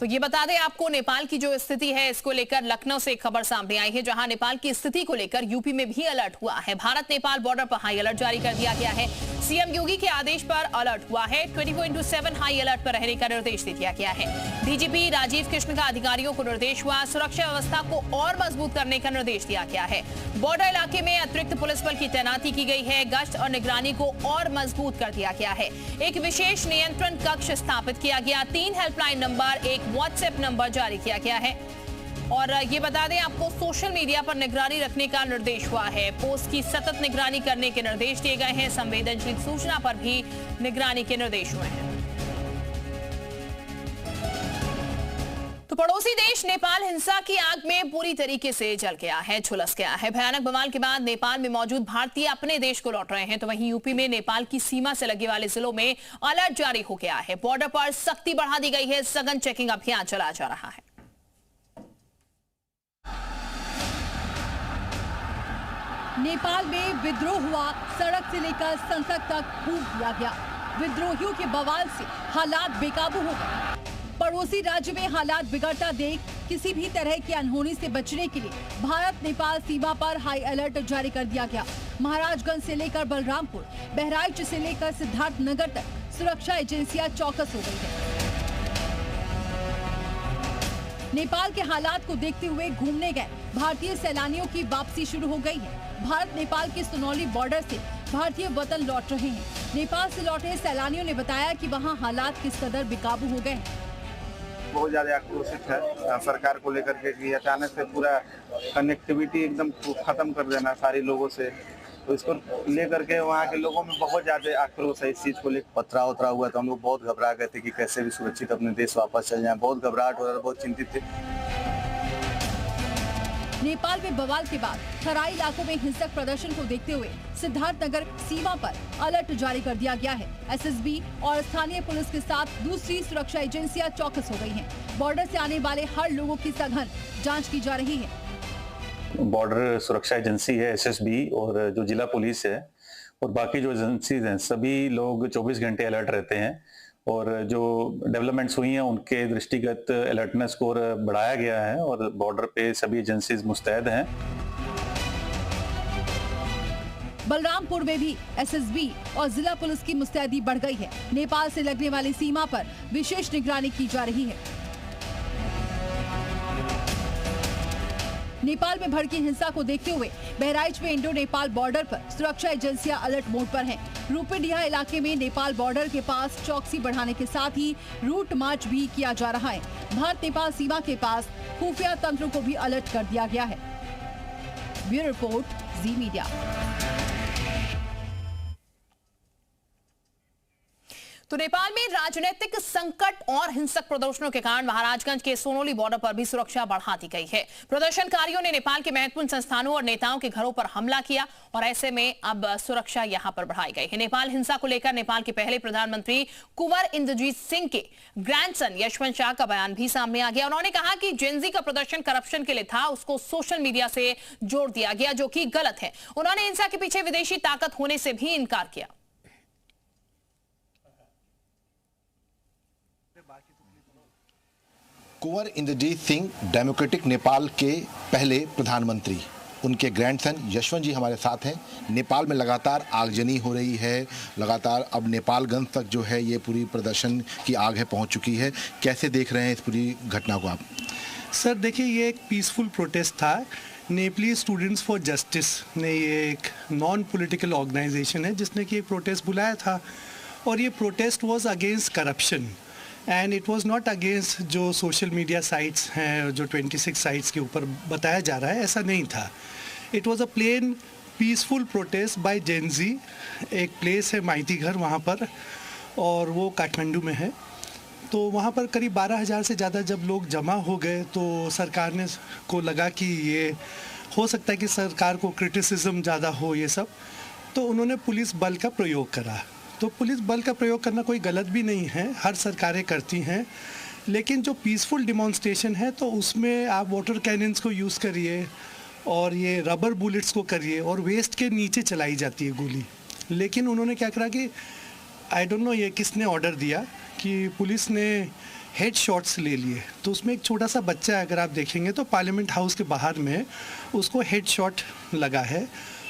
तो ये बता दें आपको, नेपाल की जो स्थिति है इसको लेकर लखनऊ से एक खबर सामने आई है, जहां नेपाल की स्थिति को लेकर यूपी में भी अलर्ट हुआ है। भारत नेपाल बॉर्डर पर हाई अलर्ट जारी कर दिया गया है। सीएम योगी के आदेश पर अलर्ट हुआ है। 24/7 हाई अलर्ट पर रहने का निर्देश दे दिया गया है। डीजीपी राजीव कृष्ण का अधिकारियों को निर्देश हुआ। सुरक्षा व्यवस्था को और मजबूत करने का निर्देश दिया गया है। बॉर्डर इलाके में अतिरिक्त पुलिस बल की तैनाती की गई है। गश्त और निगरानी को और मजबूत कर दिया गया है। एक विशेष नियंत्रण कक्ष स्थापित किया गया। 3 हेल्पलाइन नंबर, एक व्हाट्सएप नंबर जारी किया गया है। और ये बता दें आपको, सोशल मीडिया पर निगरानी रखने का निर्देश हुआ है। पोस्ट की सतत निगरानी करने के निर्देश दिए गए हैं। संवेदनशील सूचना पर भी निगरानी के निर्देश हुए हैं। तो पड़ोसी देश नेपाल हिंसा की आग में पूरी तरीके से जल गया है, झुलस गया है। भयानक बवाल के बाद नेपाल में मौजूद भारतीय अपने देश को लौट रहे हैं, तो वहीं यूपी में नेपाल की सीमा से लगे वाले जिलों में अलर्ट जारी हो गया है। बॉर्डर पर सख्ती बढ़ा दी गई है। सघन चेकिंग अभियान चलाया जा रहा है। नेपाल में विद्रोह हुआ, सड़क से लेकर संसद तक फूंक दिया गया। विद्रोहियों के बवाल से हालात बेकाबू हो गए। पड़ोसी राज्य में हालात बिगड़ता देख किसी भी तरह की अनहोनी से बचने के लिए भारत नेपाल सीमा पर हाई अलर्ट जारी कर दिया गया। महाराजगंज से लेकर बलरामपुर, बहराइच से लेकर सिद्धार्थनगर तक सुरक्षा एजेंसियां चौकस हो गई है। नेपाल के हालात को देखते हुए घूमने गए भारतीय सैलानियों की वापसी शुरू हो गई है। भारत नेपाल के सुनौली बॉर्डर से भारतीय वतन लौट रहे हैं। नेपाल से लौटे सैलानियों ने बताया कि वहां हालात किस कदर बेकाबू हो गए हैं। बहुत ज्यादा आक्रोशित है सरकार को लेकर के कि अचानक से पूरा कनेक्टिविटी एकदम खत्म कर देना सारे लोगों से, तो इसको लेकर के वहाँ के लोगों में बहुत ज्यादा आक्रोश है इस चीज को लेकर। पथरा उतरा हुआ तो हम लोग बहुत घबरा गए थे कि कैसे भी सुरक्षित अपने देश वापस चल जाए। बहुत घबराहट हो रहा था, बहुत चिंतित थे। नेपाल में बवाल के बाद तराई इलाकों में हिंसक प्रदर्शन को देखते हुए सिद्धार्थनगर सीमा पर अलर्ट जारी कर दिया गया है। एसएसबी और स्थानीय पुलिस के साथ दूसरी सुरक्षा एजेंसियां चौकस हो गई हैं। बॉर्डर से आने वाले हर लोगों की सघन जांच की जा रही है। बॉर्डर सुरक्षा एजेंसी है एसएसबी, और जो जिला पुलिस है और बाकी जो एजेंसीज हैं, सभी लोग 24 घंटे अलर्ट रहते हैं। और जो डेवलपमेंट्स हुई हैं उनके दृष्टिगत अलर्टनेस स्कोर बढ़ाया गया है और बॉर्डर पे सभी एजेंसीज मुस्तैद हैं। बलरामपुर में भी एसएसबी और जिला पुलिस की मुस्तैदी बढ़ गई है। नेपाल से लगने वाली सीमा पर विशेष निगरानी की जा रही है। नेपाल में भड़की हिंसा को देखते हुए बहराइच में इंडो नेपाल बॉर्डर पर सुरक्षा एजेंसियां अलर्ट मोड पर हैं। रूपेडिया इलाके में नेपाल बॉर्डर के पास चौकसी बढ़ाने के साथ ही रूट मार्च भी किया जा रहा है। भारत नेपाल सीमा के पास खुफिया तंत्र को भी अलर्ट कर दिया गया है। ब्यूरो रिपोर्ट, जी मीडिया। तो नेपाल में राजनीतिक संकट और हिंसक प्रदर्शनों के कारण महाराजगंज के सोनोली बॉर्डर पर भी सुरक्षा बढ़ा दी गई है। प्रदर्शनकारियों ने नेपाल के महत्वपूर्ण संस्थानों और नेताओं के घरों पर हमला किया और ऐसे में अब सुरक्षा यहां पर बढ़ाई गई है। नेपाल हिंसा को लेकर नेपाल के पहले प्रधानमंत्री कुंवर इंद्रजीत सिंह के ग्रैंडसन यशवंत शाह का बयान भी सामने आ गया। उन्होंने कहा कि जेनजी का प्रदर्शन करप्शन के लिए था, उसको सोशल मीडिया से जोड़ दिया गया, जो कि गलत है। उन्होंने हिंसा के पीछे विदेशी ताकत होने से भी इनकार किया। कुंवर इंद्रजीत सिंह डेमोक्रेटिक नेपाल के पहले प्रधानमंत्री, उनके ग्रैंडसन यशवंत जी हमारे साथ हैं। नेपाल में लगातार आगजनी हो रही है, लगातार अब नेपालगंज तक जो है ये पूरी प्रदर्शन की आग है पहुंच चुकी है। कैसे देख रहे हैं इस पूरी घटना को आप? सर देखिए, ये एक पीसफुल प्रोटेस्ट था। नेपाली स्टूडेंट्स फॉर जस्टिस ने, ये एक नॉन पॉलिटिकल ऑर्गेनाइजेशन है जिसने कि एक प्रोटेस्ट बुलाया था और ये protest was against corruption and it was not against जो सोशल मीडिया साइट्स हैं, जो 26 साइट्स के ऊपर बताया जा रहा है, ऐसा नहीं था। It was a plain peaceful protest by Gen Z. एक प्लेस है माइती घर वहाँ पर, और वो काठमांडू में है। तो वहाँ पर करीब 12,000 से ज़्यादा जब लोग जमा हो गए तो सरकार ने को लगा कि ये हो सकता है कि सरकार को क्रिटिसिज्म ज़्यादा हो ये सब, तो उन्होंने पुलिस बल का प्रयोग करा। तो पुलिस बल का प्रयोग करना कोई गलत भी नहीं है, हर सरकारें करती हैं, लेकिन जो पीसफुल डिमॉन्स्ट्रेशन है तो उसमें आप वाटर कैनन्स को यूज़ करिए और ये रबर बुलेट्स को करिए और वेस्ट के नीचे चलाई जाती है गोली। लेकिन उन्होंने क्या करा कि आई डोंट नो ये किसने ऑर्डर दिया कि पुलिस ने हेड शॉट्स ले लिए। तो उसमें एक छोटा सा बच्चा है, अगर आप देखेंगे तो पार्लियामेंट हाउस के बाहर में उसको हेड शॉट लगा है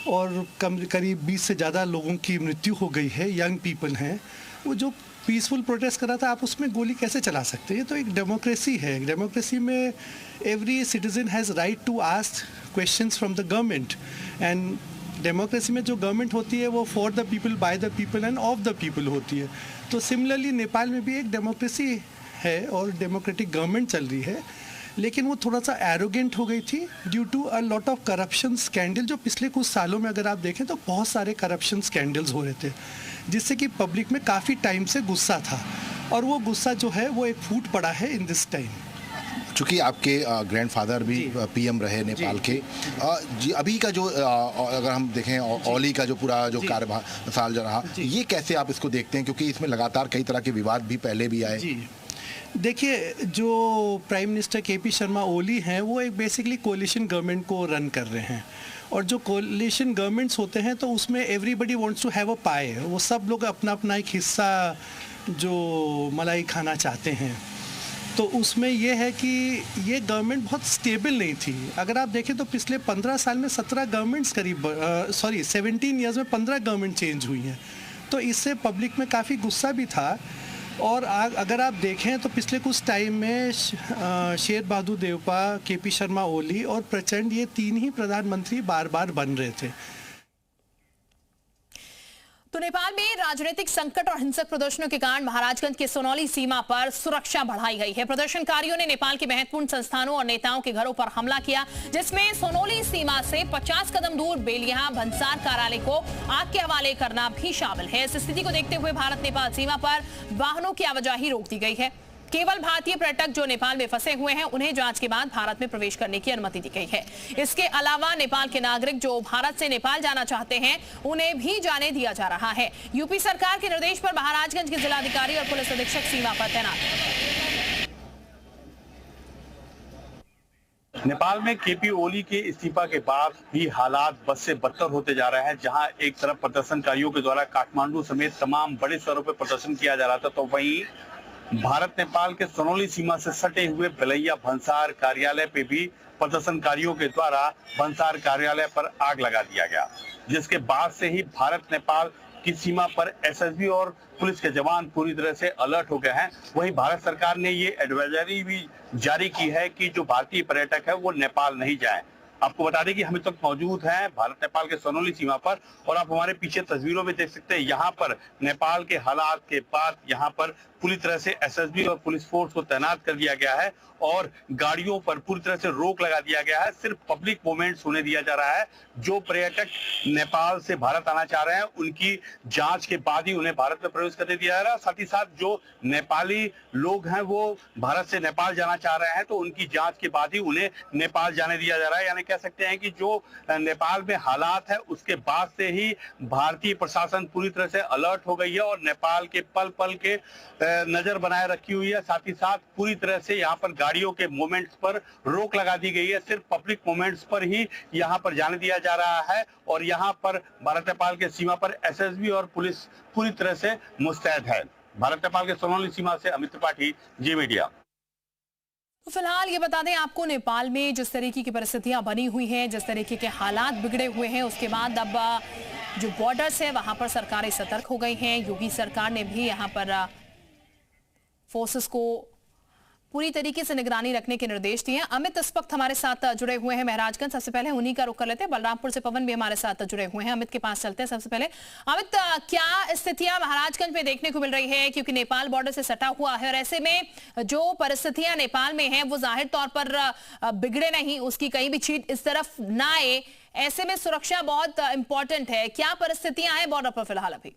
और करीब 20 से ज़्यादा लोगों की मृत्यु हो गई है, यंग पीपल हैं। वो जो पीसफुल प्रोटेस्ट कर रहा था, आप उसमें गोली कैसे चला सकते हैं? ये तो एक डेमोक्रेसी है। डेमोक्रेसी में every citizen has right to ask questions from the government, and democracy में जो गवर्नमेंट होती है वो for the people, by the people and of the people होती है। तो सिमिलरली नेपाल में भी एक डेमोक्रेसी है और डेमोक्रेटिक गवर्नमेंट चल रही है, लेकिन वो थोड़ा सा एरोगेंट हो गई थी due to a lot of corruption scandal. जो पिछले कुछ सालों में अगर आप देखें तो बहुत सारे करप्शन स्कैंडल्स हो रहे थे, जिससे कि पब्लिक में काफ़ी टाइम से गुस्सा था, और वो गुस्सा जो है वो एक फूट पड़ा है इन दिस टाइम। चूँकि आपके ग्रैंडफादर भी पीएम रहे नेपाल के, जी अभी का जो अगर हम देखें ओली का जो पूरा जो कार्यभार साल जो रहा, ये कैसे आप इसको देखते हैं? क्योंकि इसमें लगातार कई तरह के विवाद भी पहले भी आए। जी देखिए, जो prime minister KP Sharma Oli हैं वो एक बेसिकली कोलिशन गवर्नमेंट को रन कर रहे हैं, और जो कोलिशन गवर्नमेंट्स होते हैं तो उसमें everybody wants to have a pie. वो सब लोग अपना अपना एक हिस्सा जो मलाई खाना चाहते हैं। तो उसमें ये है कि ये गवर्नमेंट बहुत स्टेबल नहीं थी। अगर आप देखें तो पिछले 15 साल में 17 गवर्नमेंट्स 17 ईयर्स में 15 गवर्नमेंट चेंज हुई हैं। तो इससे पब्लिक में काफ़ी गुस्सा भी था। और अगर आप देखें तो पिछले कुछ टाइम में शेर बहादुर देउपा, केपी शर्मा ओली और प्रचंड, ये 3 ही प्रधानमंत्री बार बार बन रहे थे। तो नेपाल में राजनीतिक संकट और हिंसक प्रदर्शनों के कारण महाराजगंज के सोनौली सीमा पर सुरक्षा बढ़ाई गई है। प्रदर्शनकारियों ने नेपाल के महत्वपूर्ण संस्थानों और नेताओं के घरों पर हमला किया, जिसमें सोनौली सीमा से 50 कदम दूर बेलिया भंसार कार्यालय को आग के हवाले करना भी शामिल है। इस स्थिति को देखते हुए भारत नेपाल सीमा पर वाहनों की आवाजाही रोक दी गई है। केवल भारतीय पर्यटक जो नेपाल में फंसे हुए हैं उन्हें जांच के बाद भारत में प्रवेश करने की अनुमति दी गई है। इसके अलावा नेपाल के नागरिक जो भारत से नेपाल जाना चाहते हैं उन्हें भी जाने दिया जा रहा है। यूपी सरकार के निर्देश पर महाराजगंज के जिलाधिकारी और पुलिस अधीक्षक सीमा पर तैनात हैं। नेपाल में केपी ओली के इस्तीफा के बाद भी हालात बद से बदतर होते जा रहे हैं। जहां एक तरफ प्रदर्शनकारियों के द्वारा काठमांडू समेत तमाम बड़े शहरों पर प्रदर्शन किया जा रहा था, तो वहीं भारत नेपाल के सोनौली सीमा से सटे हुए बेलैया भंसार कार्यालय पे भी प्रदर्शनकारियों के द्वारा भंसार कार्यालय पर आग लगा दिया गया, जिसके बाद से ही भारत नेपाल की सीमा पर एसएसबी और पुलिस के जवान पूरी तरह से अलर्ट हो गए हैं। वहीं भारत सरकार ने ये एडवाइजरी भी जारी की है कि जो भारतीय पर्यटक है वो नेपाल नहीं जाए। आपको बता दें कि हम इस वक्त मौजूद हैं भारत नेपाल के सोनौली सीमा पर, और आप हमारे पीछे तस्वीरों में देख सकते हैं यहाँ पर नेपाल के हालात के बाद यहाँ पर पूरी तरह से एसएसबी और पुलिस फोर्स को तैनात कर दिया गया है और गाड़ियों पर पूरी तरह से रोक लगा दिया गया है। सिर्फ पब्लिक मूवमेंट्स होने दिया जा रहा है। जो पर्यटक नेपाल से भारत आना चाह रहे हैं उनकी जांच के बाद ही उन्हें भारत में प्रवेश करने दिया जा रहा है। साथ ही साथ जो नेपाली लोग हैं वो भारत से नेपाल जाना चाह रहे हैं तो उनकी जांच के बाद ही उन्हें नेपाल जाने दिया जा रहा है। यानी कह सकते हैं कि जो नेपाल में हालात है उसके बाद से ही भारतीय प्रशासन पूरी तरह से अलर्ट हो गई है और नेपाल के पल पल के नजर बनाए रखी हुई है। साथ ही साथ पूरी तरह से यहाँ पर गाड़ियों के मूवमेंट्स पर रोक लगा दी गई है। सिर्फ पब्लिक मूवमेंट्स पर ही यहाँ पर जाने दिया जा रहा है और यहाँ पर भारत नेपाल के सीमा पर एसएसबी और पुलिस पूरी तरह से मुस्तैद है। भारत नेपाल के सोनौली सीमा से अमित त्रिपाठी, जी मीडिया। तो फिलहाल ये बता दें आपको, नेपाल में जिस तरीके की परिस्थितियां बनी हुई हैं, जिस तरीके के हालात बिगड़े हुए हैं, उसके बाद अब जो बॉर्डर्स है वहां पर सरकारें सतर्क हो गई हैं। योगी सरकार ने भी यहाँ पर फोर्सेस को पूरी तरीके से निगरानी रखने के निर्देश दिए हैं। अमित इस वक्त हमारे साथ जुड़े हुए हैं महराजगंज। सबसे पहले उन्हीं का रुख कर लेते हैं। बलरामपुर से पवन भी हमारे साथ जुड़े हुए हैं, अमित के पास चलते हैं। सबसे पहले अमित, क्या स्थितियां महाराजगंज में देखने को मिल रही है, क्योंकि नेपाल बॉर्डर से सटा हुआ है और ऐसे में जो परिस्थितियां नेपाल में हैं वो जाहिर तौर पर बिगड़े नहीं, उसकी कहीं भी चीट इस तरफ ना आए, ऐसे में सुरक्षा बहुत इंपॉर्टेंट है। क्या परिस्थितियां हैं बॉर्डर पर फिलहाल अभी?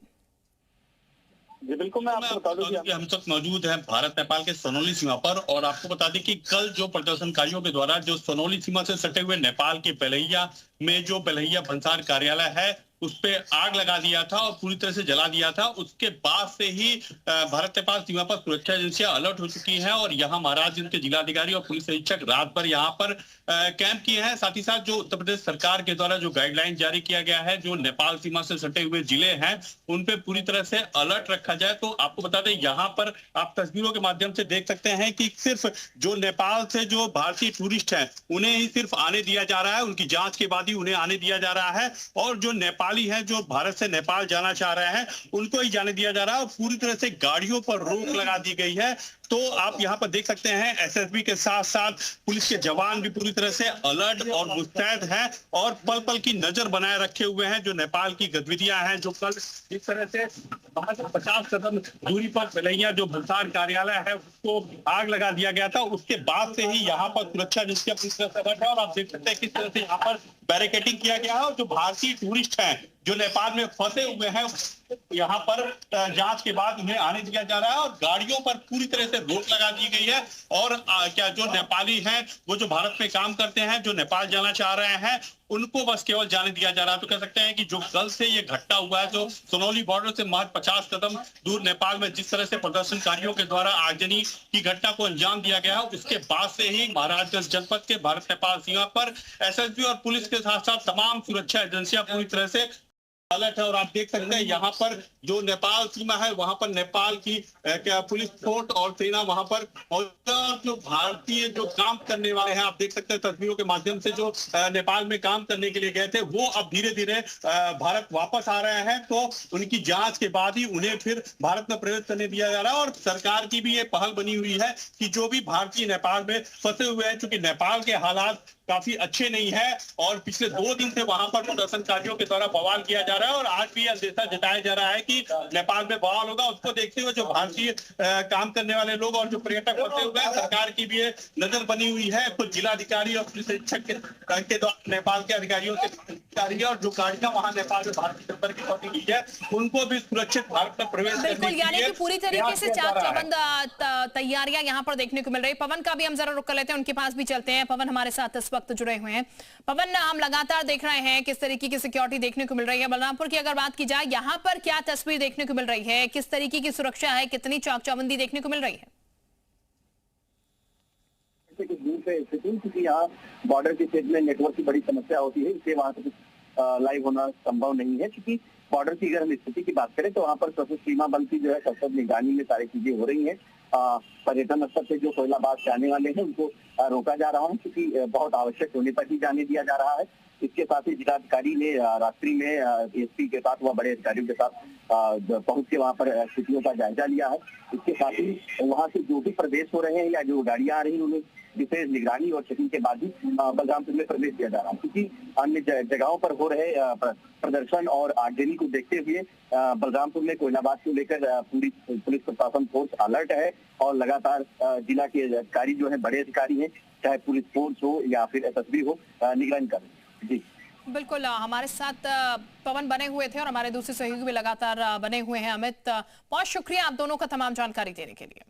जी बिल्कुल, मैं आपको बता दूं कि हम तक मौजूद हैं भारत नेपाल के सोनौली सीमा पर और आपको बता दें कि कल जो प्रदर्शनकारियों के द्वारा जो सोनौली सीमा से सटे हुए नेपाल के बेलैया में जो बेलैया भंसार कार्यालय है उस पर आग लगा दिया था और पूरी तरह से जला दिया था। उसके बाद से ही भारत नेपाल सीमा पर सुरक्षा एजेंसियां अलर्ट हो चुकी हैं और यहाँ महाराजगंज के जिलाधिकारी और पुलिस अधीक्षक रात भर यहाँ पर कैंप किए हैं। साथ ही साथ जो उत्तर प्रदेश सरकार के द्वारा जो गाइडलाइन जारी किया गया है, जो नेपाल सीमा से सटे हुए जिले हैं उन पे पूरी तरह से अलर्ट रखा जाए। तो आपको बता दें, यहाँ पर आप तस्वीरों के माध्यम से देख सकते हैं कि सिर्फ जो नेपाल से जो भारतीय टूरिस्ट हैं उन्हें ही सिर्फ आने दिया जा रहा है, उनकी जांच के बाद ही उन्हें आने दिया जा रहा है, और जो नेपाली हैं जो भारत से नेपाल जाना चाह रहे हैं उनको ही जाने दिया जा रहा है और पूरी तरह से गाड़ियों पर रोक लगा दी गई है। तो आप यहाँ पर देख सकते हैं एसएसबी के साथ साथ पुलिस के जवान भी पूरी तरह से अलर्ट और मुस्तैद हैं और पल पल की नजर बनाए रखे हुए हैं। जो नेपाल की गतिविधियां हैं, जो कल इस तरह से 50 कदम दूरी पर बेलैया जो भुगतान कार्यालय है उसको आग लगा दिया गया था, उसके बाद से ही यहाँ पर सुरक्षा एजेंसियां पूरी तरह से अलर्ट है और आप देख सकते हैं किस तरह से यहाँ पर बैरिकेडिंग किया गया है और जो भारतीय टूरिस्ट हैं जो नेपाल में फंसे हुए हैं यहाँ पर जांच के बाद उन्हें आने दिया जा रहा है और गाड़ियों पर पूरी तरह से रोक लगा दी गई है। और क्या जो नेपाली हैं वो जो भारत में काम करते हैं, जो नेपाल जाना चाह रहे हैं, उनको बस केवल जाने दिया जा रहा है। तो कह सकते हैं कि जो कल से ये घटना हुआ है, जो सोनौली बॉर्डर से महज 50 कदम दूर नेपाल में जिस तरह से प्रदर्शनकारियों के द्वारा आगजनी की घटना को अंजाम दिया गया है, उसके बाद से ही महाराजगंज जनपद के भारत नेपाल सीमा पर एसएसबी और पुलिस के साथ साथ तमाम सुरक्षा एजेंसियां पूरी तरह से अलर्ट है। और आप देख सकते हैं यहाँ पर जो नेपाल सीमा है वहां पर नेपाल की क्या पुलिस फोर्स और सेना वहां पर और जो भारतीय जो काम करने वाले हैं, आप देख सकते हैं तस्वीरों के माध्यम से, जो नेपाल में काम करने के लिए गए थे वो अब धीरे धीरे भारत वापस आ रहे हैं। तो उनकी जांच के बाद ही उन्हें फिर भारत में प्रवेश करने दिया जा रहा है। और सरकार की भी ये पहल बनी हुई है कि जो भी भारतीय नेपाल में फंसे हुए हैं, चूंकि नेपाल के हालात काफी अच्छे नहीं है और पिछले 2 दिन से वहां पर प्रदर्शनकारियों के द्वारा बवाल किया जा रहा है और आज भी अंदेशा जताया जा रहा है कि नेपाल में बवाल होगा। उसको देखते हुए जो भारतीय काम करने वाले लोग और जो पर्यटक फंसे हुए हैं, सरकार की भी नजर बनी हुई है। कुछ जिलाधिकारी और पुलिस अधीक्षक के द्वारा नेपाल के अधिकारियों से और जो गाड़ियां वहां नेपाल में भारतीय नंबर की पकड़ी गई है उनको भी सुरक्षित भारत में प्रवेश करने बिल्कुल, यानी कि पूरी तरीके से चाक चौबंद तैयारियां यहाँ पर देखने को मिल रही है। पवन का भी हम जरा रुक कर लेते हैं, उनके पास भी चलते हैं। पवन हमारे साथ इस वक्त जुड़े हुए हैं। पवन, हम लगातार देख रहे हैं किस तरीके की सिक्योरिटी देखने को मिल रही है। बलरामपुर की अगर बात की जाए, यहाँ पर क्या तस्वीर देखने को मिल रही है, किस तरीके की सुरक्षा है, कितनी चाक चौबंदी देखने को मिल रही है? क्योंकि यहाँ बॉर्डर के क्षेत्र में नेटवर्क की बड़ी समस्या होती है, इसलिए वहाँ से लाइव होना संभव नहीं है। क्योंकि बॉर्डर की अगर हम स्थिति की बात करें तो वहाँ पर सशस्त्र सीमा बल की जो है सतत निगरानी में सारी चीजें हो रही है। पर्यटन स्थल से जो कोयलाबाद से आने वाले हैं उनको रोका जा रहा है, क्योंकि बहुत आवश्यक होने पर ही जाने दिया जा रहा है। इसके साथ ही जिलाधिकारी ने रात्रि में एसपी के साथ व बड़े अधिकारियों के साथ पहुंच के वहाँ पर स्थितियों का जायजा लिया है। इसके साथ ही वहाँ से जो भी प्रवेश हो रहे हैं या जो गाड़ियां आ रही हैं उन्हें विशेष निगरानी और चेकिंग के बाद ही बलरामपुर में प्रवेश किया जा रहा है। क्योंकि अन्य जगहों पर हो रहे प्रदर्शन और आगजनी को देखते हुए बलरामपुर में कोयलाबाद को लेकर पूरी पुलिस प्रशासन फोर्स अलर्ट है और लगातार जिला के अधिकारी जो है, बड़े अधिकारी हैं, चाहे पुलिस फोर्स हो या फिर एसएसबी हो, निगरानी कर रहे हैं। जी बिल्कुल, हमारे साथ पवन बने हुए थे और हमारे दूसरे सहयोगी भी लगातार बने हुए हैं। अमित, बहुत शुक्रिया आप दोनों का तमाम जानकारी देने के लिए।